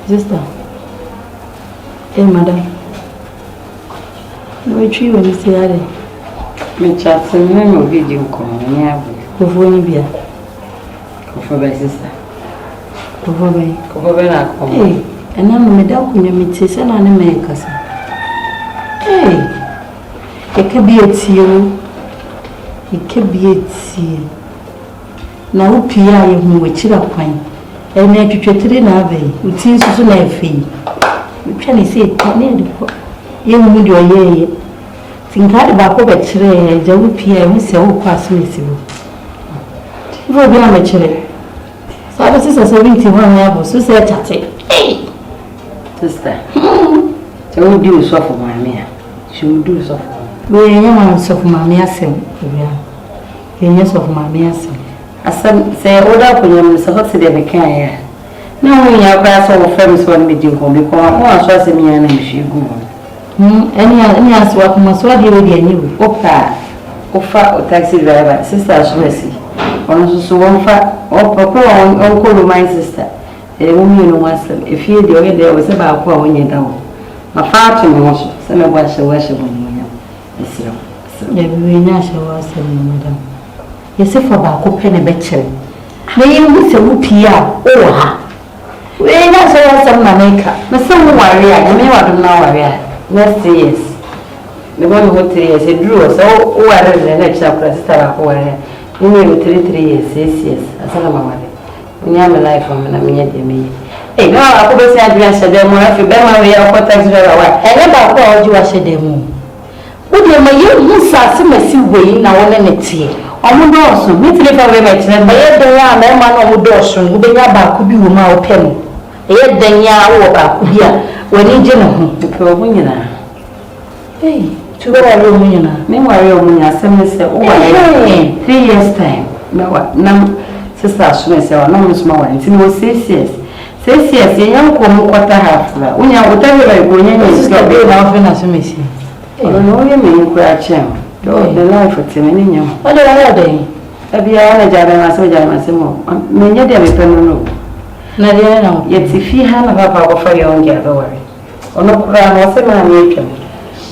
Sister. Hey, madam. No, tree when you say that. Me chat no video call me abu. Kofo ni bia. Kofo by sister. Kofo by. Kofo by na ko. Hey, and I'm me da kunya me te se na ne me kasa. Hey. E ka bi etio. E ka bi etie. Na wo pia ye hu we kira kwan. E na twetwetire na abai. Uti susu na efi. Me twa ne se tane de ko. Ye mu de oyeye. Tinkade ba ko be kire ja wo pia mu se wo kwa so esibo. Wo bi na me kire. So I sister 71 ya bo so se chate. Sister. So do so for my me. She will do so. We nya so for my me asem. We nya so for my me asem. Asem say order ko nyam so hot se de be kan ya. Na wo nya kwa so wo friends won me din ko be ko ho aso asem ya na me hwe gu. Any aswa kuma so de we de anyi opa ofa o taxi driver sister Ashwesi ono so wonfa o papa on ko my sister wo mi no wasem if you de o de o se ba ko a wonye dawo ma fa to me so se me bwa hye bonnya esiro ya bi nya hye wasem madam yese fa ba ko pe ne be kire na yi mu se wo pia o ha we nya hye wasem na make na se wo ware a me wa do na ware a next years the one who 3 years a drew so who are the next chapter sister ko ware you know 3 years 6 years asala mawale unya me life am na me de me eh no akobe se adua se dem afi be ma we akọ taxi driver wa ene ba ko oju wa se dem wo de ma ye hu sase masi wei na wo ne tie omo do so me tire fa we ma tire ba ye de ya na ma no mo do so wo be nya ba ko bi wo ma wo pem ye de nya wo ba ko bi a wani je no hu ko ho nyina eh tuwa wa mu nyina me ware o munya asem se o ware 3 years time me wa nam sister Ashwesi wa no musuma wa nti no 6 years 6 years ye yan ko mu kwata half la unya utabe ba ko nyanya sister be na ofe na Ashwesi no ye me ku a chem do the life of me nyam o de wa de abi ya na jare ma se mo me nya de me penu no na de na ye ti fi ha na papa ko fa ye on ga do ware ono kura no se ma me twem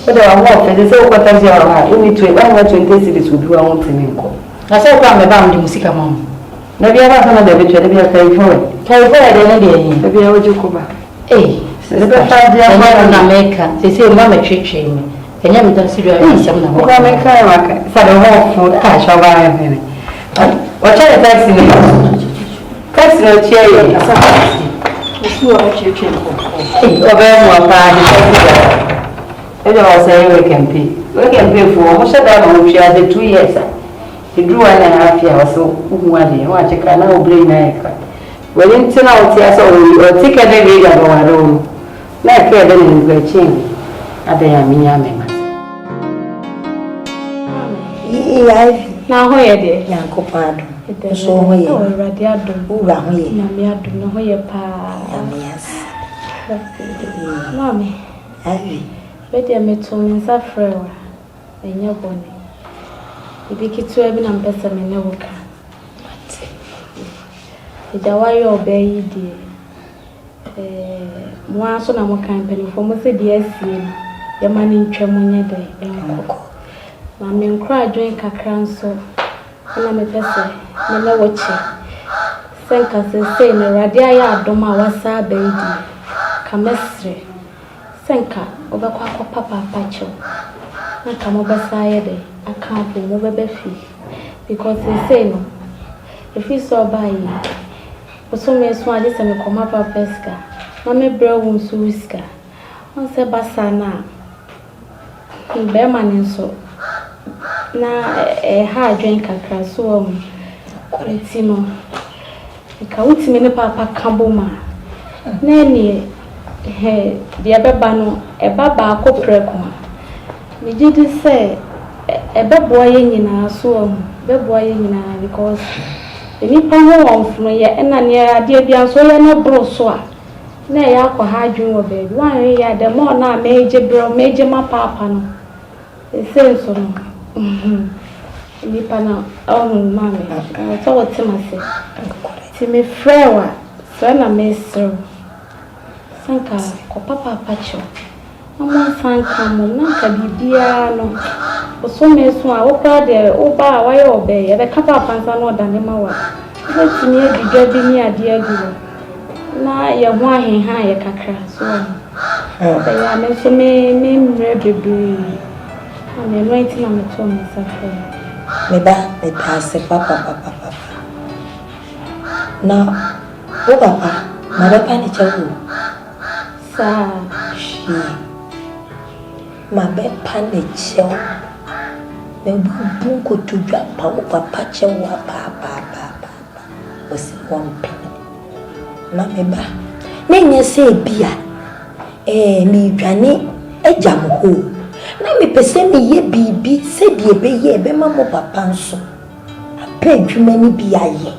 o de wa mo fe se o kwata je wa ha uni tu e ba na 20 cities obi wa won timi nko na se kwa me ba mu musika mam na bia ba sana da betwe bia kai fo de ne de yin bia oju ko ba se ba fa dia ma na meka se ma me twetwe mi enya mi dan si do ayi sam na ko ka meka wa ka sa do ho fo ka sha ba ya ne o cha de taxi ni taxi no chia ye asa si o twetwe ko o ba mo pa de taxi e do wa say we can pay for mo sha da mo chia de 2 years he drew 1.5 years so uwale wa cheka na obre na eka wele ntina oti asa o tika de be ga wa ro na ke de ni gbe chin ada ya minya me ma na ho ye de Yankopado so ho ye o radi adom ura ho ye na me adom na ho ye pa yes mami ai be de me to me sa frewa enya boni ibi kitu ebi na mpesa me ne woka ida wayo obeyi die mo aso na mo kan penifo mo se die asie ya mani ntwam nya de enko ma me nkra adwen kakra nso na me pese me na woche senka se ne radia ya adom a wasa abeyi die kamesre senka obekwa akọ papa pacho na kamo basa ye de account mo bebe fi because they say no if you so buy so me so ade se me koma pa pesca na me bra wo so wiska on se basa na be man so na ha adwen kakra so kwenti no ka wuti me ne papa kambo ma na ni dia beba no e baba akopre ko me did say ebeboa ye nyina so beboa ye nyina because eni pa ho onfunu ye ena ne ade bia so ye no bro so a na ya akọ ha adwun wo baby wan ya de mo na meje bro meje ma papa no e senso no eni pa na on mama so what ma say ti me frewa so na me so sanka ko papa pacho amo sanka mo nanka bibia no so meso a wo kra de wo ba wa ye obe ye be kapa pansa no da ne ma wa wo tini adidwa bi ni ade aguro na ye ho ahenha ye kakra so be ya me so me mre bebre ame no enti na me to me safre me ba me pass papa na wo papa ma be pa ni chawo sa shi ma be pa ni chawo me bu ko tu dwa pa wo papa chawo pa o si won pe na me ba me nya se bia mi dwane ejam ho na me pese me ye bibi se die be ye be ma mo papa nso apa adwuma ni bia ye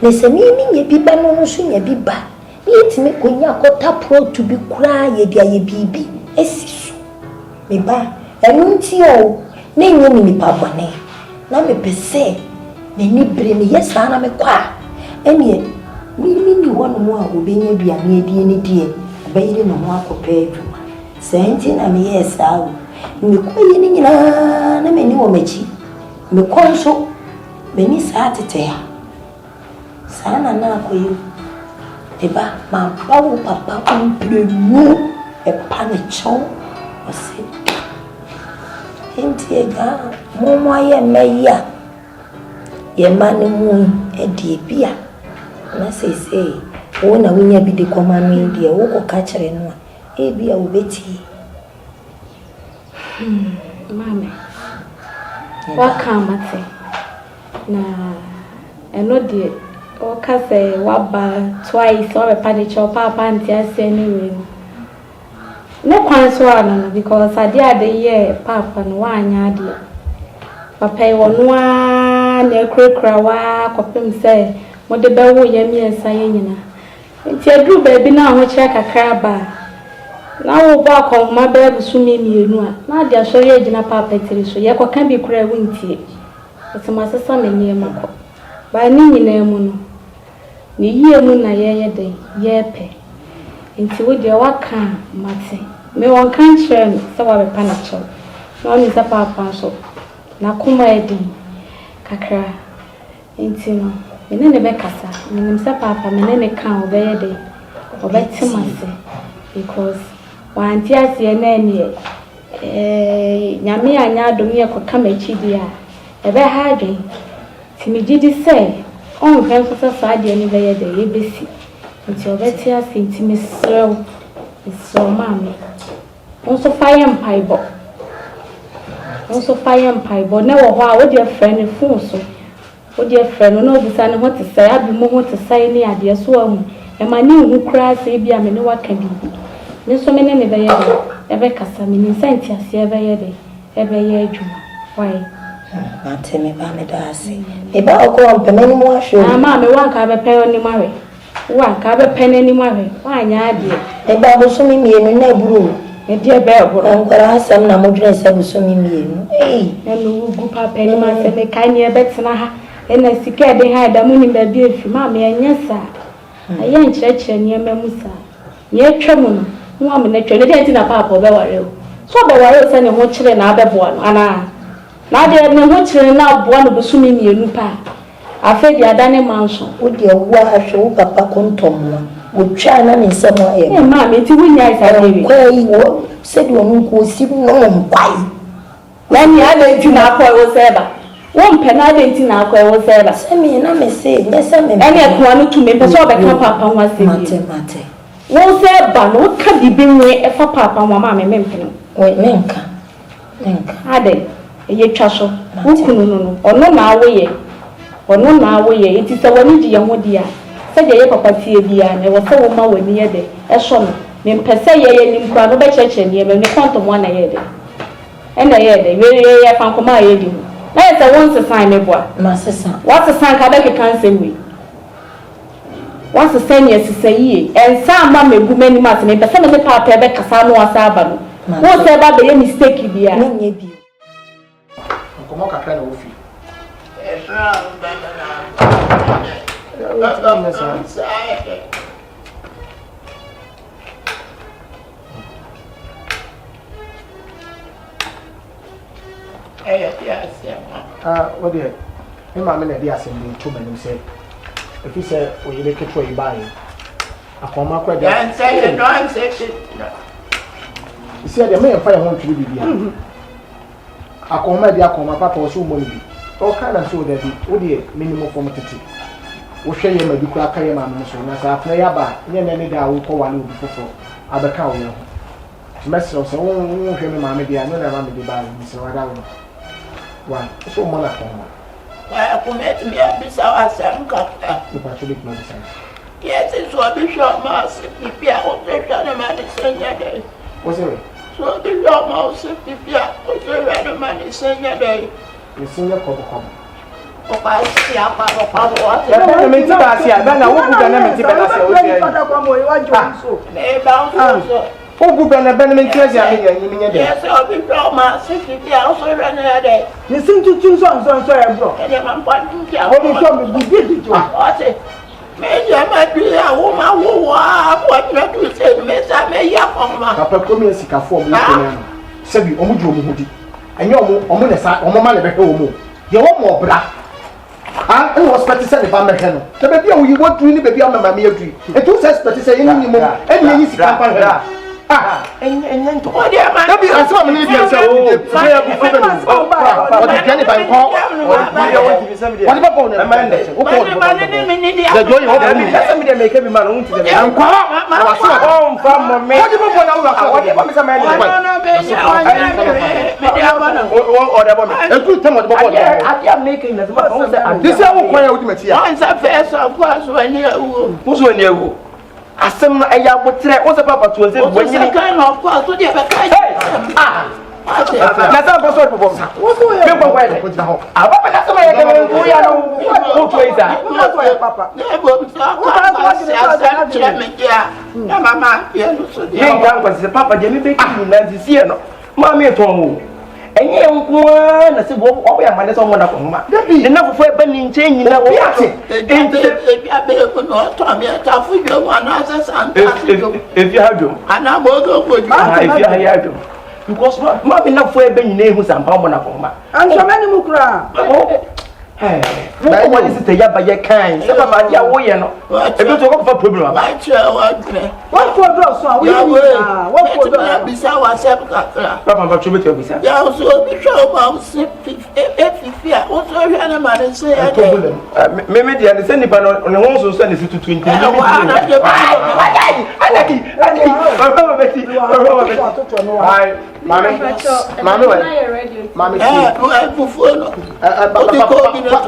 ne se me nye bi ba no so nya bi ba ni etime konya akota pro to bi kura ye dia ye bibi esisu me ba enu nti o ne nye ni pa bone na me pese ne ni bre me ye sa na me kwa enie mi ni wono mo a obenya duane adie ni die bayire no ho akopa adwuma senti na me ye sa o me koye ni nyina na me ni wo machi me konso me ni sa tete ya sana na koyo eba ma bawo papa komplemu e panicho o se enti ega mo aye meya ye manu mu e die bia na sese wo na wonya bi de komanu die wo ko ka kire no e bia wo beti mame wakamate na eno de o ka say waba twice or a panicho papa anti ase anyway no kwan so ana because ade ye papa no wanya ade papa e wono a na krakra wa kopem say mo de bewo ye mi ensa ye nyina nti adru ba bi na ho kire kakra ba na wo ba ko ma ba busu mi mienu a na ade aso ye gina papa tiri so ye ko kan bi kura wuntie otuma sesa me nie mako ba ni nyina mu no ni yie mu na ye de ye pe nti wo de waka mate me won kan kire me se wa be pa na cho na ni sa papa so na kuma edin kakra nti no menene be kasa menim se papa menene kan obeye de obetimase because wanti ase na nie nyame anya adom ye ko kamachi dia ebe ha adwen timigidi se on kan so sa de ni be ye de ye besi nti obeti ase nti mesrew so mama onso fire mpaibo na wo ho a wo de friend phone so wo de friend no obisa ne ho te sai abi mo ho te sai ni ade so ahu e ma ni hu kra sai bia me ne waka bibi ne so me ne be ye de e be kasa me ni senti ase e be ye de e be ye adwuma why mate me ba me da ase e ba ko pe me ni mo ahwe ma me wanka be pe oni mawe wanka be pe ni mawe wanya ade e ba bo so mi mienu na buru e de be buru ankara asam na mo dwene se bo so mi mienu enu gu papa ni ma se me kan ni e betena ha ena sika de ha da mu ni ba bi efi ma me anyasa aye nkyerɛkyerɛ ni emamusa ni etwemu no ho am na twɛ ne de na papa be ware o so be ware se ne ho kyerɛ na abeboa no ana na de ne ho kyerɛ na aboa no busumi mienu pa afa di adane manso wo de wo ahwe wo papa kontomwa wo twa na ne nsɛm ayɛ ma me ti wunya isa de kwa yi wo se de onu ko si no mpai na ni ada edwuma akɔ wo seba won pe na de nti na akɔ wo seba se me na me se nye se me ene ko anu tumi pe so obeka papa ho ase mate wo seba no ka bibi nwe e fa papa ho ma me mpene we menka ade ye twa so wukunu no ono na awoye enti se wani di ye ho dia se de ye papa tie bia na wo se wo ma wani ye de e so no me mpese ye nim kra no be cheche ne me ne konto mo na ye de ena ye de ye fa nkoma ye di na ye se won se san me boa ma sesa what se san ka be ke kan se wi what se san ye se yi ensa ma megu mani ma se me pese me papa be kasa no asa aba no wo se ba be ye mistake bia na nye bi Como kakra na ofi. Yes. What dear? My mamma and the assembly to me said, if you say, "Oh, you make it for you buy." I come up with that. Say no, I'm saying. You see, the main fire want to be here. I come my dear, come my papa was so money. All kind of show that the dear minimum for me. We share your medical career, mamma, so as I play about, near any day I will call one before. I become you. Messi of someone who came mamma, dear, no, I'm the bar, Mr. Radon. Why, so monarch. I commit me a piece of some cut. The Patrick medicine. Yes, it's what we shot mouse if you are the man is saying your day. Was it? So the shot mouse if you are the man is saying your day. You see your cover. Oh, I see a part of what I mean. Then I won't yes, I'll be promised if you also run a day. You seem to choose on so and I'm pointing to what it. Maybe I might be a woman who what you say, Miss I may yap on my papa come and seek a form. Said you almost do, and you're more on my mother home. You're more black. I was better said if I'm a hen. The baby you want to really be on my mere tree. And two says better say any more, and you see company. And then to what be a so many years old. Asem na eya botre o se papa to se bo nyini kind of course to dey be kind na sa bo so popo me ko kwa ile aba ba na so ya ke mo ya no o to isa papa na bo so ka me dia na mama ya no so dey ye kan kwa se papa je mi be ki na ti sie no ma me to mo enye nko na se bo o ya ma ne so mo na ko ma ne na fofo e ba ni nche nyina o ya te abe ko no to me ta fu yo ma na sa santa if you have them ana bo go go if you have them because ma me na fo e ba nyina ehu sampa mo na ko ma anso mani mu kura mo ko ni se ya ba ye kan se papa dia wo ye no e bi to ko fa problem ba what problem so we what problem bisa wa se kakra papa ba chobe to bisa ya so bi show ma se fifia o so hwe na ma se ya me dia ne se nipa no ne ho so ne se tutu nti Mami,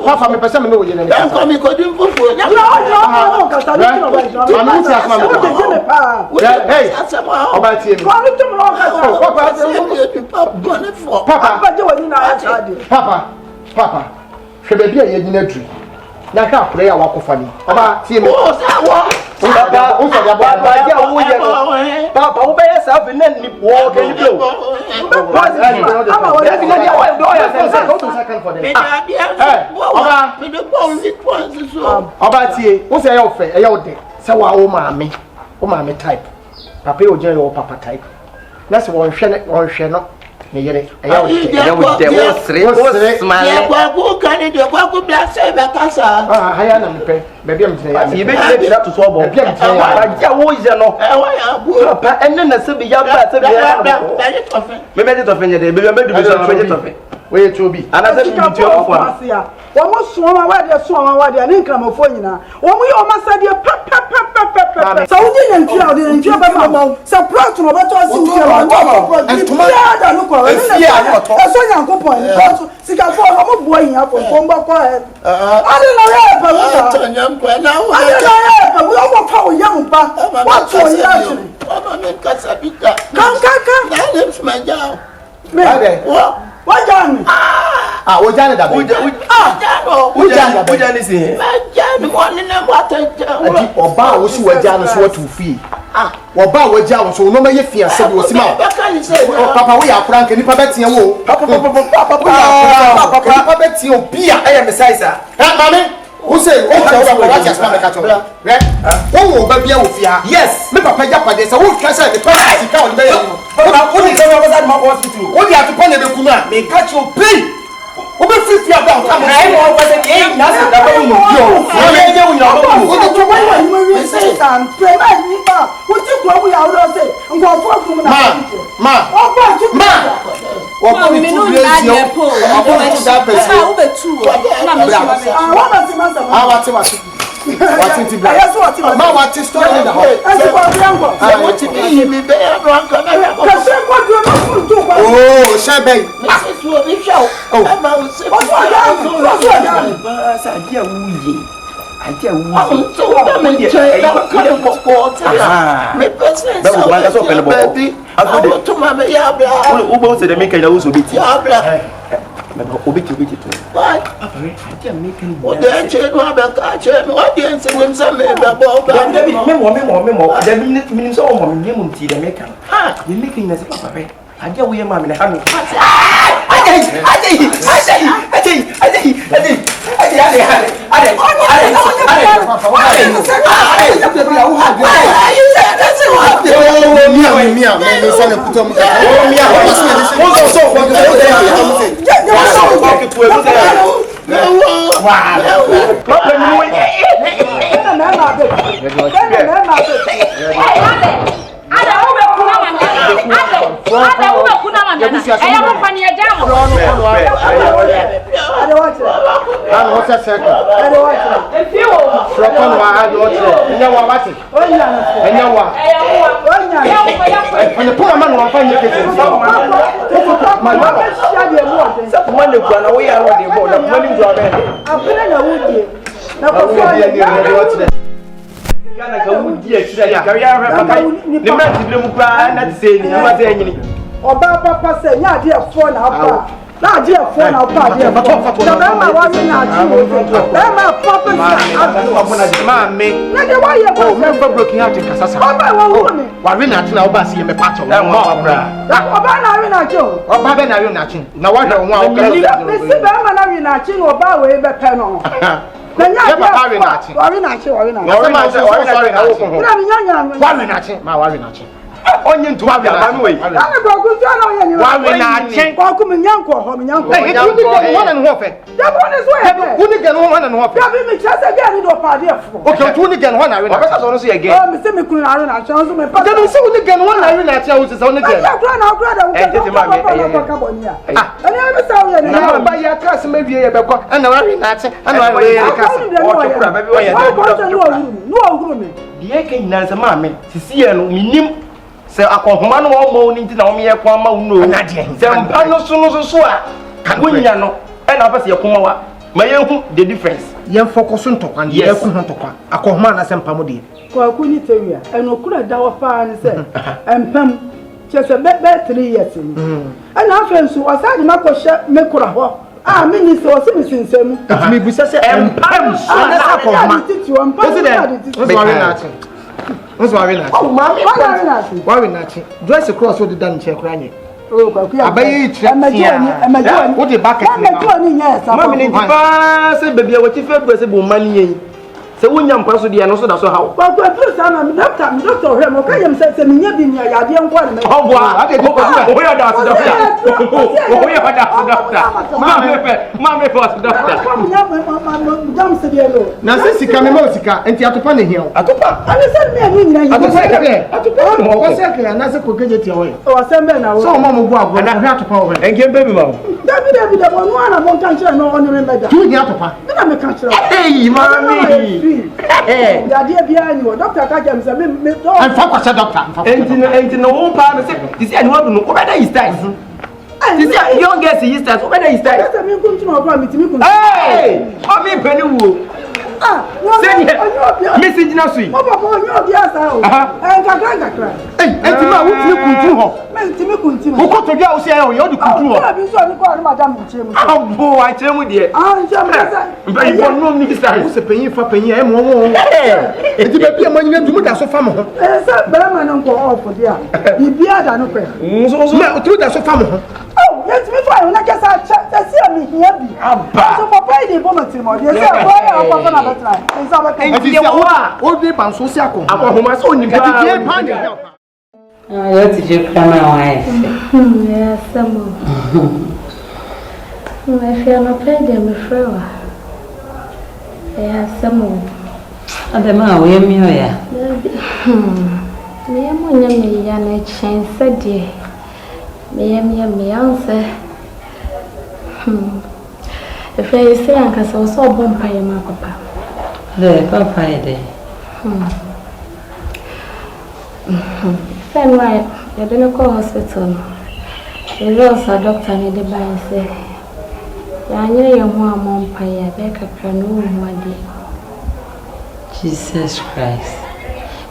Papa, me pesa me no ye na. Dem ko mi ko dim fufu. No, ka ta ni no ba. Mami ti asma me. Hey, oba ti mi. Ko ni tum no ka ta. Papa, se papa bone fo. Papa, je woni na ata de. Papa. Hwe be bia ye nyina dru. Na ka akure ya wakofa ni. Oba ti mi. O sa wo. Papa, dia wo ye no. Papa, wo be ya sa fe na ni wo ke ni blo. Oba tie wo say you fe e you de say wa wo maame type papa o je your papa type na se won hwe no ne yere e you de wo sre smile kwa ku kan de kwa ku bia se be kasa haya na mpe be am tire ya ye be tire to so bo be am tire ya wo je no wa ya bu papa enne na se be ya ba se be ya me me de to fe nye de be me du be so me de to fe we chobi ana se bi ti o kwa wo mo so ma wa de so ma wa de ne nkramofo nyina wo mo ye o masade pa saudi nyantia o de nyantia ba ma sa prat no ba to si ntia wa ya da no kwa so nyankopon ko sika fo no mo bo yin afo ko mba kwa ade na ya pa wo to nyam kwa na wo ade na ya pa wo mo pa wo yam pa wa to ya chini mama me kasa bika kan na nem smanja me Wajani wajani da bi wajani si wajani woni na wata adi oba wo si wajani so watu fi oba wajani so no ma ye fi ase bi wo si ma papa wo ya akura nke nipa betie wo papa betie o bia aya me size mami Who say what you spam the catch up? Right? Who will be with ya? Yes. Me papa ya pade say who can say the person is down there. What is the other my hospital? What you have to pay the kuna? Me catch you pay. Who be free about come on. I want to say eh na say da ba mu yo. No ye ye we no. What the trouble you say am pray na ni ba. What you go we out say. Ngo for from na. Ma. What me no na dey po. What that person? Who be two? Na me sure. What na say master? What it is black. Ma what is story in the house? What it is me be drunk. Oh, Shebe. Oh. Oba papa say nya dey for na pa na dey for na pa dey for na ma wa mi na ji o na ma papa say ma me na dey wa ye oh me for broken heart kasasa oba wa wo mi wa re na tena oba see me patch oba na re na ji o oba be na re na chi na wa hwe won a o kala me si ba ma na re na chi no oba we be pe no na nya papa re na chi wa re na chi wa re na chi ma say sorry na wo na mi nya wa re na chi ma wa re na chi onye ntu wa ba no we ana go go so na onye ni wa re na chi ko ku mi nyanko ho mi nyanko eh tu ni ke wona no fe da bo ni so ye ku ni ke no wona no fe da bi mi chase ga ni do pa dey fo okay tu ni ke no wona re na Papa so no so ye ge oh mi se mi kun na re na chi so me pa da no se ni ke no wona re na chi o se so ni ke ya kura na da tete ma me ka bo ni ya ani mi sa wo ye na ma ba ya ka se me wie ye be ko ana wa re na chi ana wa re ye ka se o to kura ba bi wo ye no ohuru mi die ke nyina se ma me sisi ye no minim se akohoma no wo mo ni nti na wo me ye kwa ma wo no se mpa no so a wonya no e na fa se ye kuma wa ma ye hu the difference ye focus ntokwa ye ku ho ntokwa akohoma na se mpa mo de ko ku ni tewia eno kura da wo fa ni se empam chese be 3 years ni ana afa nsu osadi makoshe mekura ho ah mini se o se mi sinsem mi bu se empam ana sa akohoma What's why we not? Oh, mommy, why we not? Dress across with the done check, right? Oh, but we are very what the bucket? Yes, I'm in the baby. What if I was a money? So when you're possible, the answer that's how. But doctor, him, okay, him says, and you've been your idea of one. Oh, I did go. We are doctor. We are doctor. Mamma, for doctor. Now, since you come in Mosika and you have to find here. I said, me, I said, and that's a cook get your way. Oh, I said, now, so Mamma go out and I have to power and give baby mom. David, one of one country, no one remember. You have to pay. Then I'm a country. Hey, mommy. Eh, the idea behind you, Doctor Kajam said, I'm focused, doctor. And no part of this, and what no, whether he's time. This is young guest, he's time, whether he's time. Hey, I'm in Penny. Message na sui. Papa, you are yes, and Kakaka. And Tima, what's your control? Mentimi kuntim. Who got to go say, oh, you're the control. I've been so good, Madame Chim. Oh, boy, I tell you, dear. I'm just very one minister. Who's a penny for penny? I'm one. It will be a money to do that so far. Berman uncle off for dear. He be a no pay. So, to that so far. Oh, Yes, me fine. Na kesa cha see me here bi. Aba. So papa dey bo matimo. Dey say boy e papa na betra. Dey say betra. Enti se wo dey ban so si akọ. Akọhoma se oni pa. Enti dey pan dey help. Ah, yo ti je kama wa e. Yeah, samo. Me fia no pede me frewa. Yeah, samo. Adema we mi o ya. Me mo nya me ya na chense de. Me anse. If I say anka so bompa ya ma papa. De papa de. Then why you don't go hospital. The nurse or doctor need the buy say. Ya nya ye ho amompa ya be kakra no ho ade. Jesus Christ.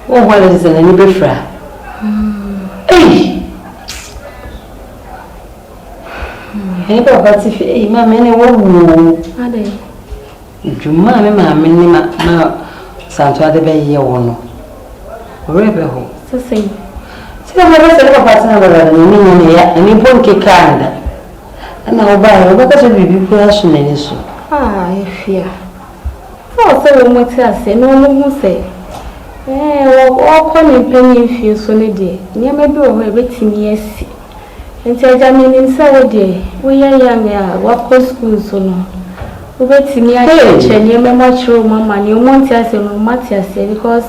What is it any be fra? Hey. Hey papa ti fi eh ma me ne wo wu. Ade. Juma me ma me ni ma santo ade be ye wo no. Ore be ho. So say. Sina mara se papa tina baba ni ni ya ni bon ke kanda. Ana oba ka se bibi ko aso na ni so. Ah, efia. So say wo moti ase no mo hu say. Wo ko ni penny fie so ne de. Nyama bi wo ho e betimi asi. Nti aja me ni nsa wo de. Wo ya ya wa ko school so no. Wo betimi a che nyama ma chiro mama ni mo nti ase no mati ase because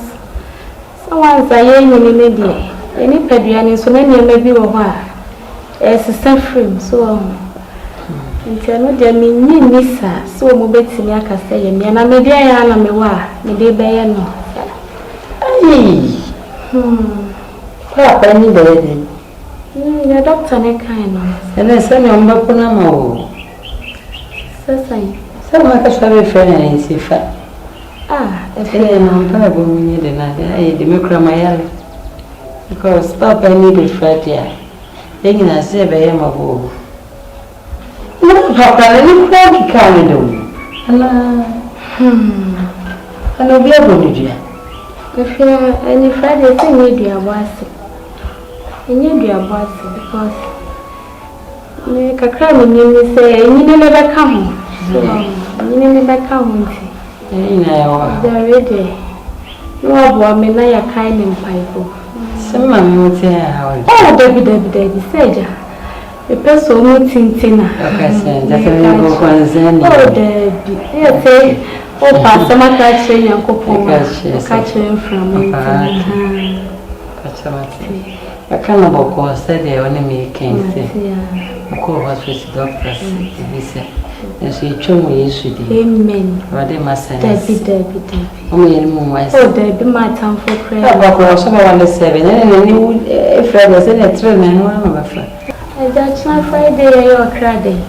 someone say yen ni de. Eni peduane so na nyama bi wo ho a frame so nti no de me nyi sa so mo betimi akasa ye me na me de ya na me wa me de be ye no. Papa ni be de. Ya doctor ne kan no. Ene se me omba kuna ma o. Sasai. Se ma ka sabe frene ni sifa. Efia na mpa bo munye de na de me kura ma yale. Because papa ni be fradia. Dengi na se be ye ma bo. No papa ni kwa ki kan do. Ana bi abodu dia. Efia any Friday say we do abasi. Enye do abasi because me kakra me ni say enyi ne be ka ho. So enyi ne be ka ho nti. Ina ya wa. The ready. No abo me na ya kai ni mpaibo. Sema me muti ya hawo. Oh David seja. E peso mu tintina. Okay, sen. Dafa me go kwanzani. Oh David. Yeah say o passa ma ka che yankopon. Ka che from me. Pachamati. Akana boko sede one me kense. Ko hospital doctor say. Nso etwemu Yesu di. Amen. Wade masana. David. Omo yele mu wise. Oh David my time for prayer. Abakoro so ba 17. Ni Friday say na 3 na no ma ba fa. That's not Friday your Friday.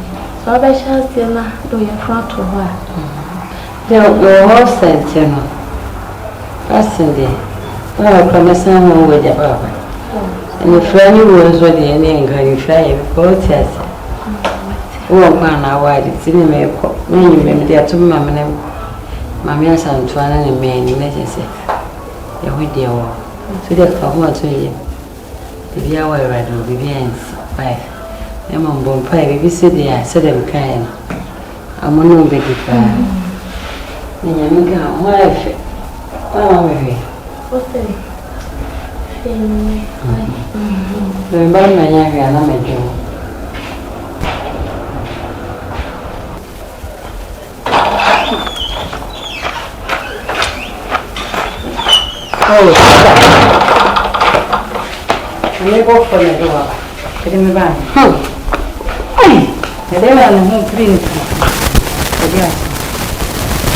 So I shall see na do your front to her. The horse center no. Asende. Wa promise na wo ja baba. And friend you was what the any ngani fly ko tiasa. Wo kwa na wadi tini me ko. Me me dia to mama na mama ya santo ana ne me ni na jese. Ya hu dia wo. So dia ka ho ato ye. Bibia wa rado bibia ensi 5. E mo mbom pa bibi se dia se dem kai no. Amono be di pa. Ni nyame ga ho afi. Wa me. Okay. Remember my young na me jo. Oh. Me go for the door. Kede me ba. Ai. Kede me na ho free. Kede aso.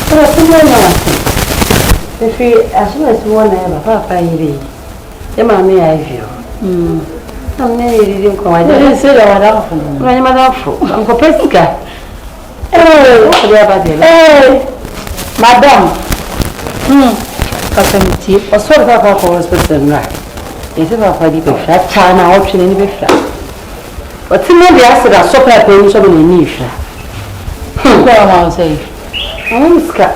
Pero se mo na wase. Efi aso na si wona ya papa yiri. Ema me ya ifio. Amne yiri ko wa. Se la wada fu. Ma nyama da fu. Anko pesika. Madam. Kasamiti. Osoro ka ko hospital na. Ese ba fa di be fa cha na o twene ni be fa. Otime bi asira so pa pe ni so be ni fa. Ko ma o sei. Amuska.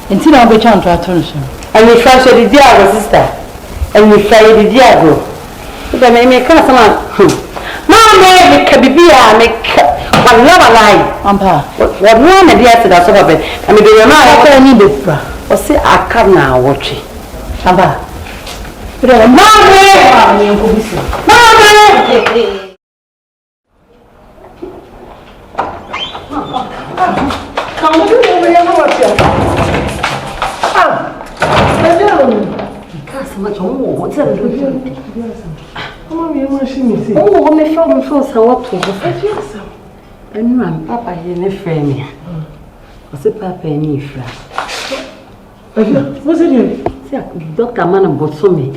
Enti na be chan to aton so. Ani fa so di diago sister. Ani fa di diago. Ida me ka sama. Mama, Kabibia, make one love alive. Ampa, what one of the answer that's over it. I mean, the amount I need the bra. Or say, I come now, watch it. Ampa, much what's that? Oh, my phone feels so up to the and run, Papa, in a frame. What's it, Papa, and if what's it? Dr. Man bought so me.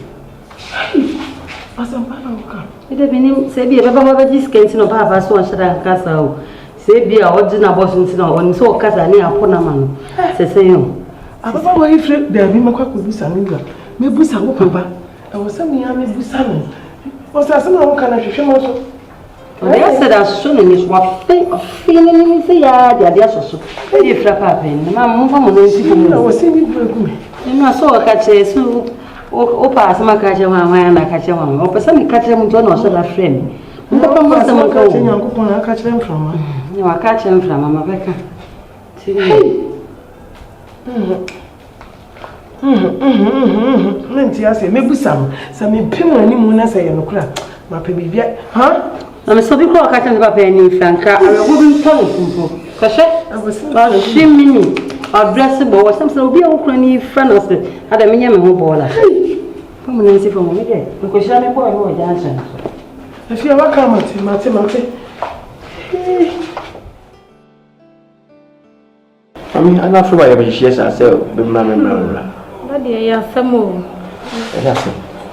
It had been said, you ever this case in a Papa, so I should have castle. Say, be a original boss in so casa near Ponaman. Say, you. I don't know why if there be my cook with Busan. Me busa wo papa. I was saying me busa no. Was that someone can I show also? I said as soon as what feeling say ya dia so. E fra papa ni ma mo fa mo no nsi mo. I was saying me break me. No so ka che so o pa sama ka che wa na ka che wa. O pesa mi ka che mo jo no so la friend. Mo papa mo sama ka che nyankopon na ka che mfra ma. Ni wa ka che mfra ma beka. Ti Nanti ase mebusam sa me pem ani mu na say no kra ma pe bibia ha na me so bi ko ka tan papa ani franka awe go bi ton kumpo ka she ba shi mini address bo wa sam so obi a wo kra ni friend us ada me nya me ho bola po mo nansi fo mo me de ko sha me bo e ho ja san so afia wa ka mate Ami ana fo ba ya be shi esa se be ma ya samo.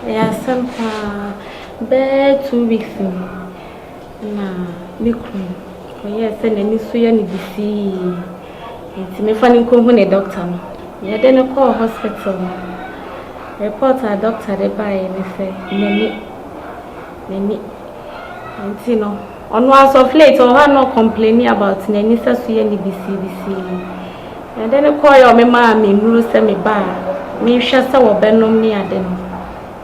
Ya sampa be 2 weeks na mikro. Ko ya se na ni so ya ni bisi. Nti me fa ni ko hu ne doctor no. Ya de no call hospital. Report a doctor de buy me say nani. Nti no. On was of late or had no complaining about nani so ya ni bisi. And then I call your mama me rule say me ba. Me shasa wo benom ni ade no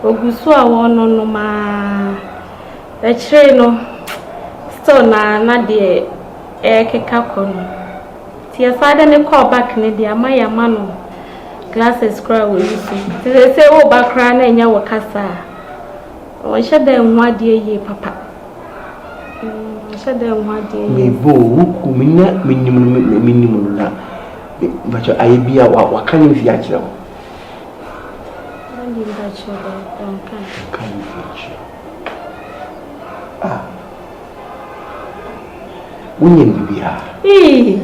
ogusu a wo no ma e kire no still na de e keka kono ti asade ne call back ne de amaya no glasses cry we use ti say wo back cry na nya wo kasa o shade nwa de ye papa shade nwa de me bo ku minya minimum na bacho ayebia wa kan fi akira Unye bibia. Daddy,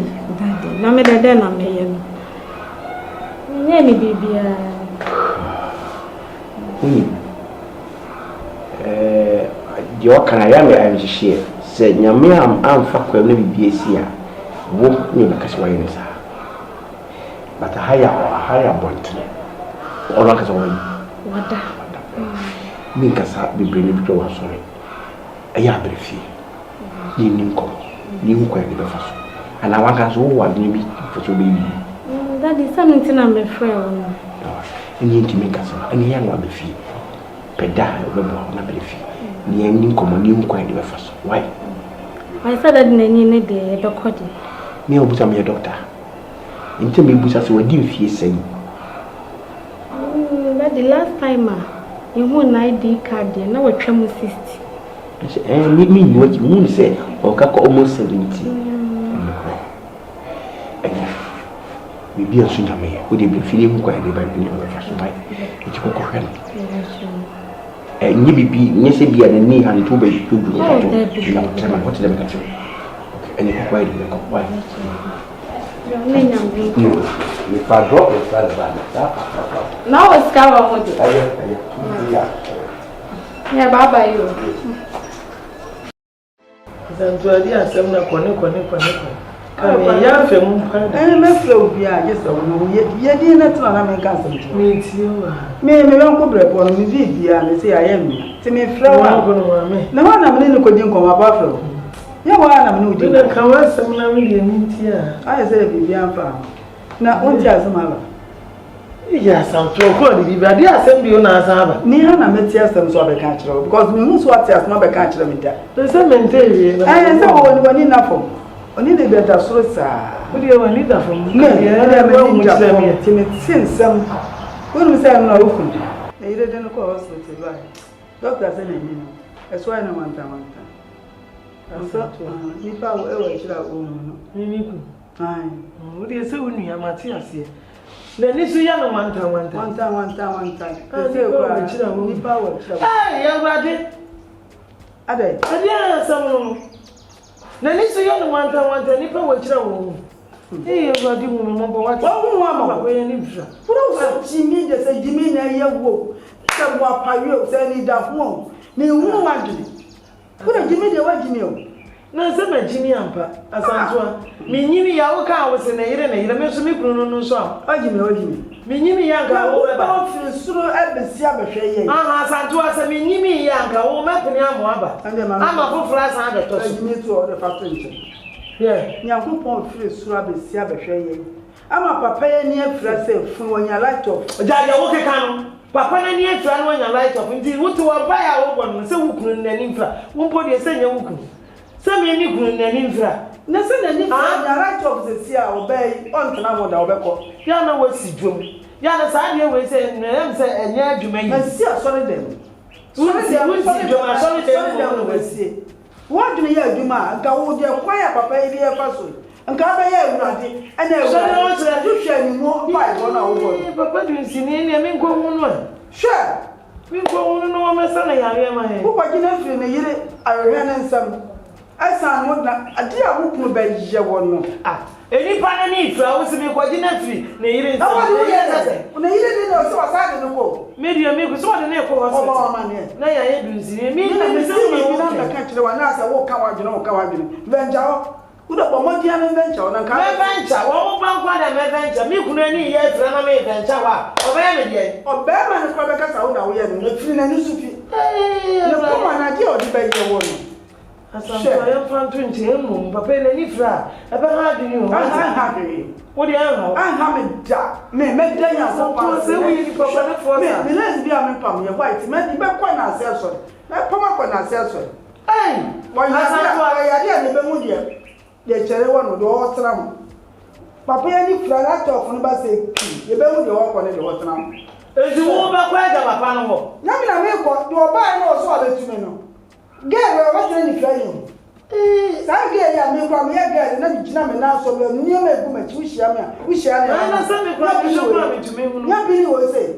na me dede na me ye no. Unye ni bibia. Dio kana ya me amjishie. Se nyame amfa kwa na bibia si a wo ni bakasi wa yinsa. Bata haya bonte. Ola kasa wa wada. Minka sa bibia ni bitwa wa sore. Aya brefi. Ni ninko. Ni nkwa ni befaso. Ana waka so wo wadni bi foto be bi. That is something na me friend. Ni ntimi kasa. Ani ya no abefi. Peda obebo na befi. Ni ani nkomo ni nkwa ni befaso. Why? I said that nani ne de dokodi. Me obuta me doctor. Nti me busa so wadi mfie sen. That the last time you na ID card na watwam 60. Me what you mean say or almost 70. We be a tsunami. Would you be feeling quite a bit of first night? It's a coherent. And you be yes, be at the knee and 2 by 2 do what's the matter? And you quite why? If I drop it, now it's covered. Yeah, bye bye you. Zanzuadi asemna kone. Kame ya fe mu pa. Me fe obi a je so no ye di na tena na me kan so. Me ti o. Me yon ko brebo no me bibia me se ayem. Ti me fra wa. Na wa na me ni ko di nko ma ba fra. Ya wa na me ni odi. Na kan wa semna me ye ni ti a. Aye se bibia fa. Na on ti asema ba. Yes, I'm too good. But they are sending you now. Near na metia some so be catch because me who so what else no be catch me da. The same maintain. Eh, so when na for. Oni dey better so sa. What do you want need from? Yeah, me need to me since some. When we say na oku. E dey dey no hospital right. Doctor say na me. That's why na one time. Asa nipa wo e wa kira o mu no. Me ku. Ai. What do you say when you are Matthias? The nisu ya no one time. One time. Say ko nipa wo kira. Ah, ya brade. Ade. Ade asam. Na nisu ya no one time nipa wo kira wo. Eh, brade mu mo bo what? Wo ma wo ye ni bra. Pro Jimmy de say Jimmy na ye wo. Se wo payo se ni da ho. Me hu ma dwene. Pro Jimmy de wa Jimmy o. Na se ma Jimmy ampa. Asantoa. Me nyini ya wo ka wo se na yire me so me kunu no so am. O Jimmy. Me nyini ya ga wo ba. Wo fi suru ebesi abehwe ye. Aha, asantoa se me nyimi ya ga wo mapuni amu aba. Ama foforo asan ga to so. Jimmy to o de factory nche. Yeah. Nyankopon fi suru abesi abehwe ye. Ama papa ye ni afira se fun wonya light off. Ja wo keka no. Papa na ni afira no wonya light off. Ndi wo to wa ba ya wo bo no se wo kunu na ni mfira. Wo bo de se nya wo kunu. Se me ni kunu na ni mfira. Na se na ni mfira nya light off se si a obey on tena mo da obekọ. Ya na wo si dwom. Ya na sa de we se na em se enya adwuma yi. Na si a sorry dem. Wo si dwom a sorry dem we si. Wo adwuma ya adwuma ga wo de kwa ya papa yi e fa so. Nka ba ya ewurade ena ewurade hwehwe ni mo pa e na wo bo. Papa dun si ni me nko hu no. Hwe. Me nko hu no me sa na yare ma he. Wo kwa gina firi ne yire ayohwe ne nsam. Asa no na ade a wo kunu ba ye wo no. Ah, eni pa na ni ifra wo si me kwa gina firi ne yire nsam. Na wo ye na. Na yire ni no so wasa de no ko. Me dia me ku so de na ko hospital. Oba ma ne. Na ya ye dun si me na ni se me na ka kire wa na asa wo ka wa gina wo ka wa gina. Benja wo. Uda po mo dia me bencha na ka. Me bencha wo mo ban kwa da me bencha me kunu ani ye ifra na me bencha wa. Oba me dia. Oba ma ne kwa be ka sa wo na wo ye no. Firi na ni su fi. Ne ko ma na dia o di be ye wo no. Asanto ya fanto ntemu papa na ni fra e ba ha dini o ha de wo de ha ha me da me da ya so pa se wo yi papa na for sa me lesbian me pam ye white me di be kwa na ase so me pama kwa na ase so ai wo ya dia ne be mu de chere wo no do tram papa ya ni fra na to fun ba se ki ye be mu de wo kwa ne de wo tram ezi wo ba kwa da papa no ho na me na me ko do ba na o so ale tu me no girl wa tell ni fly you sa girl ya me kwa me girl na mi gina me na so me ni me gu me chi hia me a hia na sa me kwa bi so kwa me tu me hu no ya bi ni wo say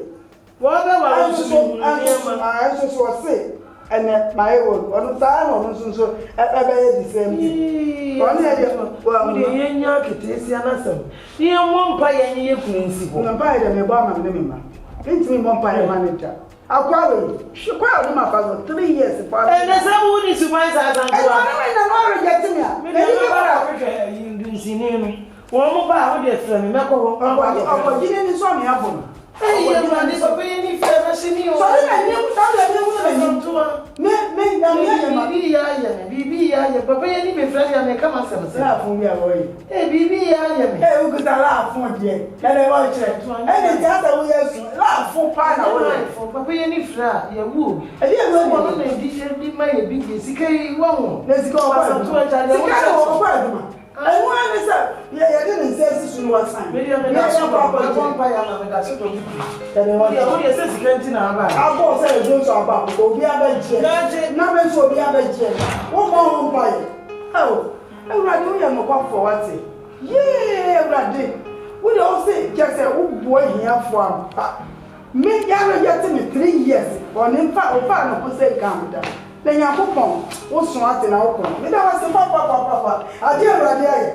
wo da wa wo so ni ma so say ene my wo onu sa na onu so e be ye the same thing oni e de wo de ye nya ketesi anasem ye mo mpa ye nye kunsi ho na mpa ye me ba ma me me ma ntimi mo mpa ye manager akwawe shikwa ni mafazo 3 years for na sa wo ni supervisor asanto a na no reject me me ni ba ka yindunsi ni no wo mo ba wo de fra me meko ho akwa jine ni so me abon ye ma ni so pe ni fra na shini o so na ni ta da ni wo na ni me na me ya bibi ya papa ye ni be fra ya me kama sam sa fun ya wo yi bibi ya me u kuta la fun die na le wa chere e de ta wo yesu la fun pa na wo papa ye ni fra ya wu e ye wo mo na di ma ye bi ke sikai wa ho na sika o pa so ja de wo pa duma e wo ani sa ye de nse si sunu wa san me na so pa ya na me da so to wo ye se sikanti na aba abo se do so aba ko obi abaje na me so obi abaje wo mo ho pa ye oh ewurade wo ye mo kwa for what ye ewurade wo de o se je se wo bo ahia fo ampa me ya re ya te me 3 years oni mfa o fa no ko se gamda le nya popon wo so ate na wo ko me da wa se pa ade ewurade aye